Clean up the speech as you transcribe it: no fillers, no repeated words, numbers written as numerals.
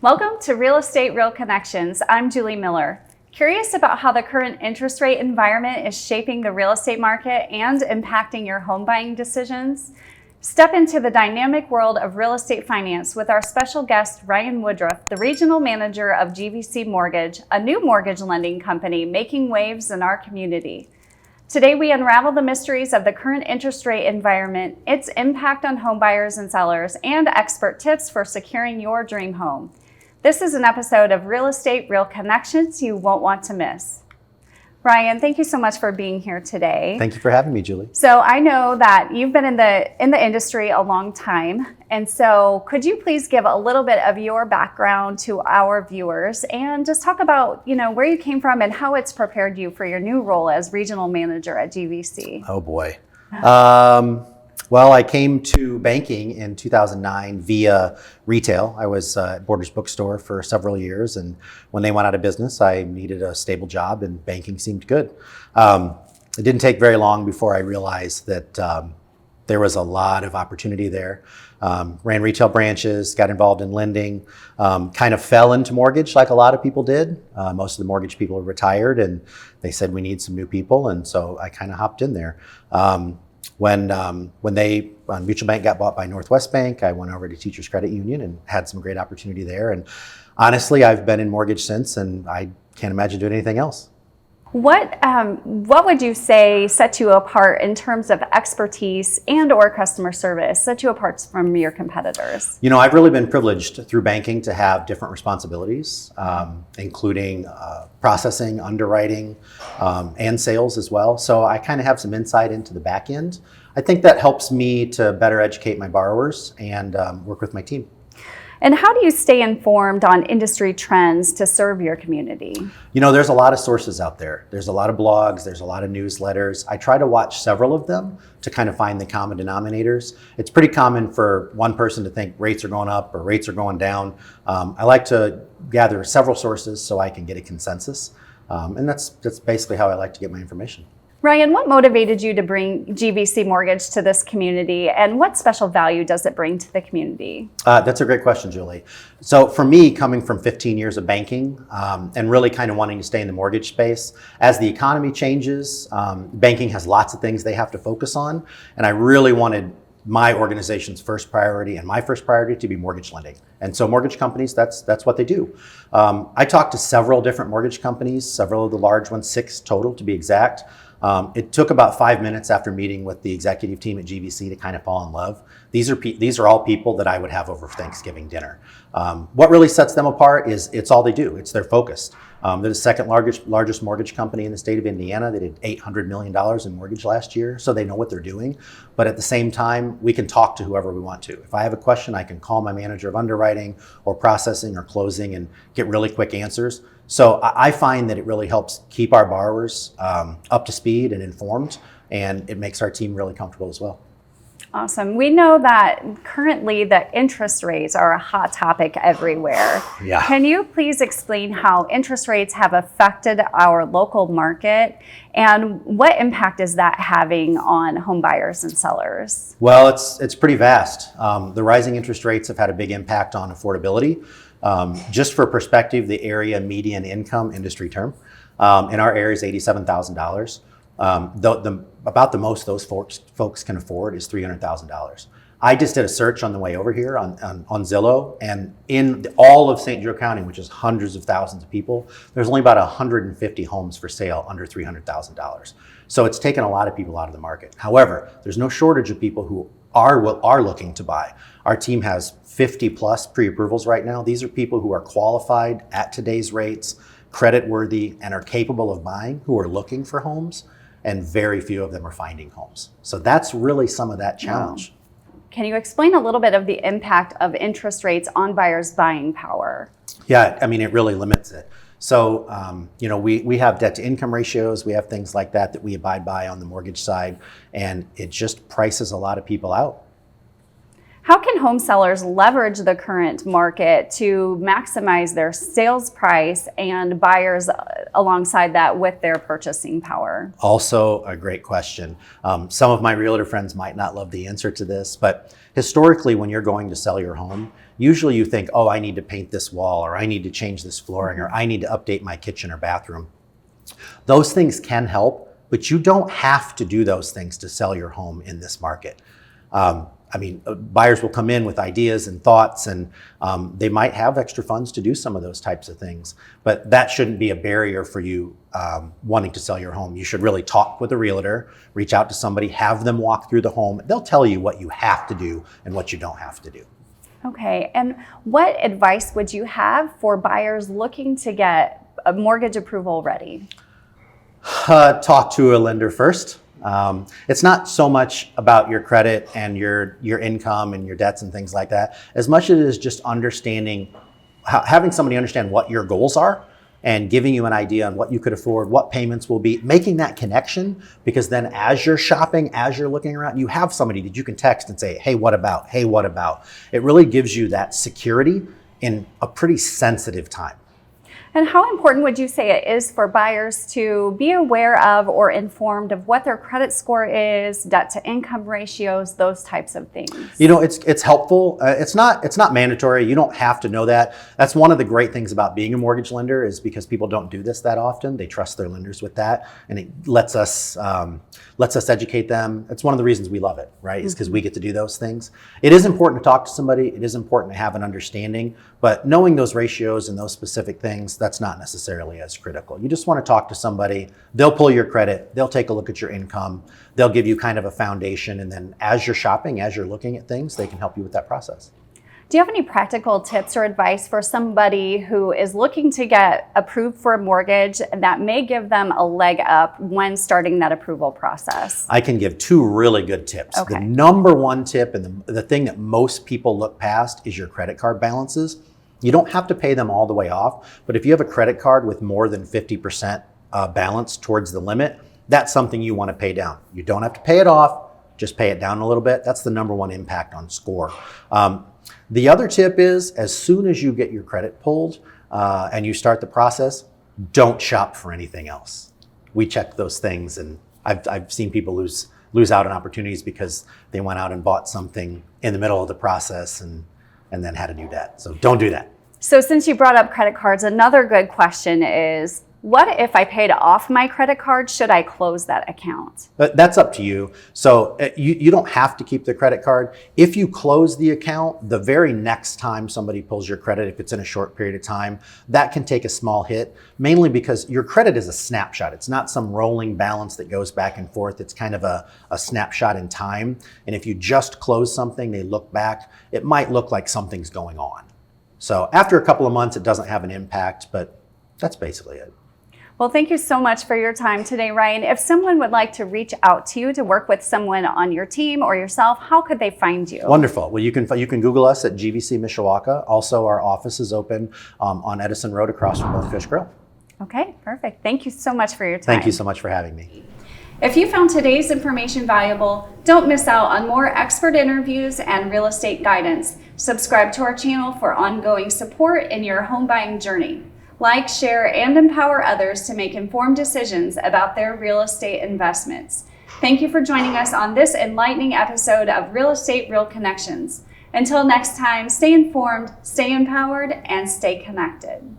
Welcome to Real Estate Real Connections. I'm Julie Miller. Curious about how the current interest rate environment is shaping the real estate market and impacting your home buying decisions? Step into the dynamic world of real estate finance with our special guest, Ryan Woodruff, the Regional Manager of GVC Mortgage, a new mortgage lending company making waves in our community. Today, we unravel the mysteries of the current interest rate environment, its impact on home buyers and sellers, and expert tips for securing your dream home. This is an episode of Real Estate Real Connections you won't want to miss. Ryan, thank you so much for being here today. Thank you for having me, Julie. So I know that you've been in the industry a long time, and so could you please give a little bit of your background to our viewers and just talk about, where you came from and how it's prepared you for your new role as regional manager at GVC? Oh boy. Well, I came to banking in 2009 via retail. I was at Borders Bookstore for several years, and when they went out of business, I needed a stable job, and banking seemed good. It didn't take very long before I realized that there was a lot of opportunity there. Ran retail branches, got involved in lending, kind of fell into mortgage like a lot of people did. Most of the mortgage people were retired, and they said we need some new people, and so I kind of hopped in there. When Mutual Bank got bought by Northwest Bank, I went over to Teachers Credit Union and had some great opportunity there. And honestly, I've been in mortgage since, and I can't imagine doing anything else. What would you say set you apart in terms of expertise and or customer service, set you apart from your competitors? I've really been privileged through banking to have different responsibilities, including processing, underwriting, and sales as well. So I kind of have some insight into the back end. I think that helps me to better educate my borrowers and work with my team. And how do you stay informed on industry trends to serve your community? There's a lot of sources out there. There's a lot of blogs, there's a lot of newsletters. I try to watch several of them to kind of find the common denominators. It's pretty common for one person to think rates are going up or rates are going down. I like to gather several sources so I can get a consensus. And that's basically how I like to get my information. Ryan, what motivated you to bring GVC Mortgage to this community, and what special value does it bring to the community? That's a great question, Julie. So for me, coming from 15 years of banking and really kind of wanting to stay in the mortgage space, as the economy changes, banking has lots of things they have to focus on, and I really wanted my organization's first priority and my first priority to be mortgage lending. And so mortgage companies, that's what they do. I talked to several different mortgage companies, several of the large ones, 6 total to be exact. It took about 5 minutes after meeting with the executive team at GVC to kind of fall in love. These are all people that I would have over Thanksgiving dinner. What really sets them apart is it's all they do. It's their focus. They're the second largest mortgage company in the state of Indiana. They did $800 million in mortgage last year, so they know what they're doing. But at the same time, we can talk to whoever we want to. If I have a question, I can call my manager of underwriting or processing or closing and get really quick answers. So I find that it really helps keep our borrowers up to speed and informed, and it makes our team really comfortable as well. Awesome. We know that currently the interest rates are a hot topic everywhere. Yeah. Can you please explain how interest rates have affected our local market, and what impact is that having on home buyers and sellers? Well, it's pretty vast. The rising interest rates have had a big impact on affordability. Just for perspective, the area median income, industry term, in our area is $87,000. About the most those folks can afford is $300,000. I just did a search on the way over here on Zillow, and in all of St. Joe County, which is hundreds of thousands of people, there's only about 150 homes for sale under $300,000. So it's taken a lot of people out of the market. However, there's no shortage of people who are looking to buy. Our team has 50 plus pre-approvals right now. These are people who are qualified at today's rates, credit worthy, and are capable of buying, who are looking for homes, and very few of them are finding homes. So that's really some of that challenge. Wow. Can you explain a little bit of the impact of interest rates on buyers' buying power? Yeah, it really limits it. So, we have debt to income ratios, we have things like that we abide by on the mortgage side, and it just prices a lot of people out. How can home sellers leverage the current market to maximize their sales price and buyers alongside that with their purchasing power? Also a great question. Some of my realtor friends might not love the answer to this, but historically when you're going to sell your home, usually you think, oh, I need to paint this wall, or I need to change this flooring, or I need to update my kitchen or bathroom. Those things can help, but you don't have to do those things to sell your home in this market. Buyers will come in with ideas and thoughts, and they might have extra funds to do some of those types of things, but that shouldn't be a barrier for you wanting to sell your home. You should really talk with a realtor, reach out to somebody, have them walk through the home. They'll tell you what you have to do and what you don't have to do. Okay, and what advice would you have for buyers looking to get a mortgage approval ready? Talk to a lender first. It's not so much about your credit and your income and your debts and things like that, as much as it is just understanding, having somebody understand what your goals are and giving you an idea on what you could afford, what payments will be, making that connection, because then as you're shopping, as you're looking around, you have somebody that you can text and say, hey, what about? Hey, what about? It really gives you that security in a pretty sensitive time. And how important would you say it is for buyers to be aware of or informed of what their credit score is, debt to income ratios, those types of things? You know, it's helpful. It's not mandatory. You don't have to know that. That's one of the great things about being a mortgage lender, is because people don't do this that often. They trust their lenders with that, and it lets us educate them. It's one of the reasons we love it, right? Is because we get to do those things. It is important to talk to somebody. It is important to have an understanding, but knowing those ratios and those specific things, that's not necessarily as critical. You just want to talk to somebody. They'll pull your credit. They'll take a look at your income. They'll give you kind of a foundation. And then as you're shopping, as you're looking at things, they can help you with that process. Do you have any practical tips or advice for somebody who is looking to get approved for a mortgage that may give them a leg up when starting that approval process? I can give two really good tips. Okay. The number one tip, and the thing that most people look past, is your credit card balances. You don't have to pay them all the way off, but if you have a credit card with more than 50% balance towards the limit, that's something you want to pay down. You don't have to pay it off, just pay it down a little bit. That's the number one impact on score. The other tip is, as soon as you get your credit pulled and you start the process, don't shop for anything else. We check those things, and I've seen people lose out on opportunities because they went out and bought something in the middle of the process and then had a new debt. So don't do that. So since you brought up credit cards, another good question is, what if I paid off my credit card? Should I close that account? That's up to you. So you don't have to keep the credit card. If you close the account, the very next time somebody pulls your credit, if it's in a short period of time, that can take a small hit, mainly because your credit is a snapshot. It's not some rolling balance that goes back and forth. It's kind of a snapshot in time. And if you just close something, they look back, it might look like something's going on. So after a couple of months, it doesn't have an impact, but that's basically it. Well, thank you so much for your time today, Ryan. If someone would like to reach out to you to work with someone on your team or yourself, how could they find you? Wonderful. Well, you can Google us at GVC Mishawaka. Also, our office is open on Edison Road across from Bonefish Grill. Okay, perfect. Thank you so much for your time. Thank you so much for having me. If you found today's information valuable, don't miss out on more expert interviews and real estate guidance. Subscribe to our channel for ongoing support in your home buying journey. Like, share, and empower others to make informed decisions about their real estate investments. Thank you for joining us on this enlightening episode of Real Estate Real Connections. Until next time, stay informed, stay empowered, and stay connected.